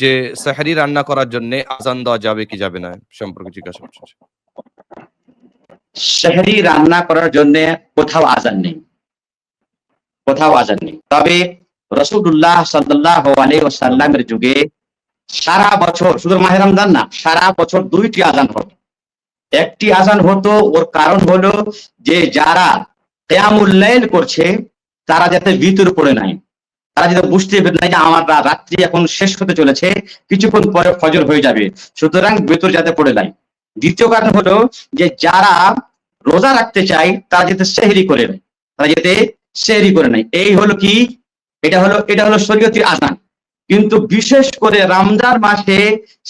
যে সেহরি রান্না করার জন্য আজান দেওয়া যাবে কি যাবে না সম্পর্কে জিজ্ঞাসা করছেন। সেহরি রান্না করার জন্য কোথাও আজান নেই, কোথাও আজান নেই। তবে রাসূলুল্লাহ সাল্লাল্লাহু আলাইহি ওয়াসাল্লামের যুগে সারা বছর, শুধু মাহে রমজান না, সারা বছর 2টি আজান হতো। একটি আজান হতো, ওর কারণ হলো যে যারা কিয়ামুল লাইল করছে তারা যাতে ভিতর পড়ে নাই, তারা যাতে বুঝতে পারে না যে আমার রাত্রি এখন শেষ হতে চলেছে, কিছুক্ষণ পরে ফজর হয়ে যাবে, সুতরাং ভিতর যাতে পড়ে নাই। দ্বিতীয় কারণ হলো যে যারা রোজা রাখতে চায় তারা যাতে সেহরি করে নেয়, তারা যাতে সেহরি করে নেয়। এই হলো কি, এটা হলো শরীয়তি আজান। কিন্তু বিশেষ করে রমজান মাসে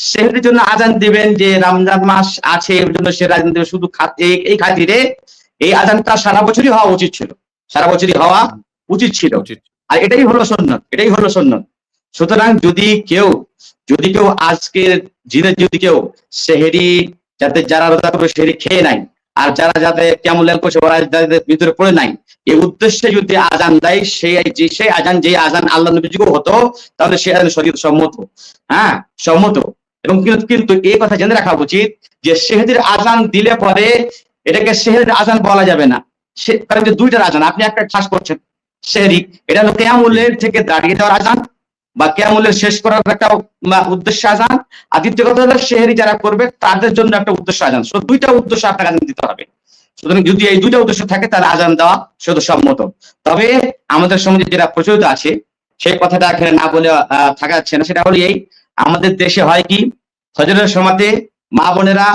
সেহরির জন্য আজান দিবেন, যে রমজান মাস আছে এর জন্য সে আজান দেবে শুধু এই খাতিরে, এই আজানটা সারা বছরই হওয়া উচিত ছিল, সারা বছরই হওয়া উচিত ছিল। আর এটাই হলো সুন্নাত, এটাই হলো সুন্নাত। সুতরাং যদি কেউ আজকের দিনে যদি কেউ সেহরি, যাতে যারা রোজা করবে সেহরি খেয়ে নাই, আর যারা যাতে কিয়ামুল লাইল করছে ওরা যাদের ভিতরে পড়ে নাই, এই উদ্দেশ্যে যদি আজান দেয়, সেই আজান যে আজান আল্লাহ নবীজিও হতো, তাহলে সেই আজান শরীয়ত সম্মত, হ্যাঁ সম্মত। এবং কিন্তু এই কথা জেনে রাখা উচিত যে সেহরির আজান দিলে পরে এটাকে সেহরির আজান বলা যাবে না। কারণ যে দুইটার আজান, আপনি একটা ঠাস করছেন সেহরি, এটা হলো কিয়ামুল লাইল থেকে দাঁড়িয়ে যাওয়ার আজান বা কিয়ামুল লাইল শেষ করার একটা উদ্দেশ্য আজান, আর দ্বিতীয় কথা হলো সেহরি যারা করবে তাদের জন্য একটা উদ্দেশ্য আজান। দুইটা উদ্দেশ্য আপনাকে আজান দিতে হবে। সুতরাং যদি এই দুইটা উদ্দেশ্য থাকে তাহলে আজান দেওয়া শুধু সম্মত। তবে আমাদের সমাজে যেটা প্রচলিত আছে সেই কথাটা এখানে না বলে থাকা যাচ্ছে না, সেটা হলো এই, আমাদের দেশে হয় কি, ফজরের সময়তে মা বোনেরা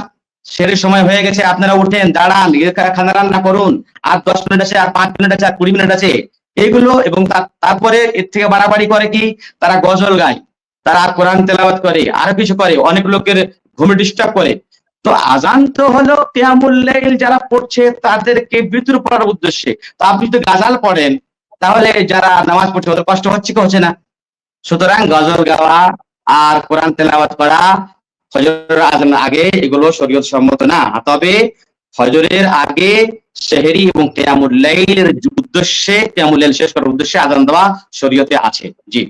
সেহরির সময় হয়ে গেছে, আপনারা উঠেন, দাঁড়ান, খানা রান্না করুন, আর 10 মিনিট আছে, আর 5 মিনিট আছে, আর 20 মিনিট আছে, এইগুলো। এবং তারপরে এর থেকে বাড়াবাড়ি করে কি, তারা গজল গায়, তারা কোরআন তেলাওয়াত করে, আর কিছু করে, অনেক লোকের ঘুমে ডিস্টার্ব করে। তো আজান তো হলো কিয়ামুল লাইল যারা পড়ছে তাদেরকে ভিতর পড়ার উদ্দেশ্যে। তো আপনি যদি গাজাল পড়েন তাহলে যারা নামাজ পড়ছে ওদের কষ্ট হচ্ছে কি হচ্ছে না? সুতরাং গজল গাওয়া আর কোরআন তেলাওয়াত করা ফজরের আজানের আগে এগুলো শরীয়ত সম্মত না। তবে ফজরের আগে সেহরি এবং কিয়ামুল লাইলের উদ্দেশ্যে, কিয়ামুল লাইল শেষ করার উদ্দেশ্যে আজান দেওয়া শরীয়তে আছে। জি।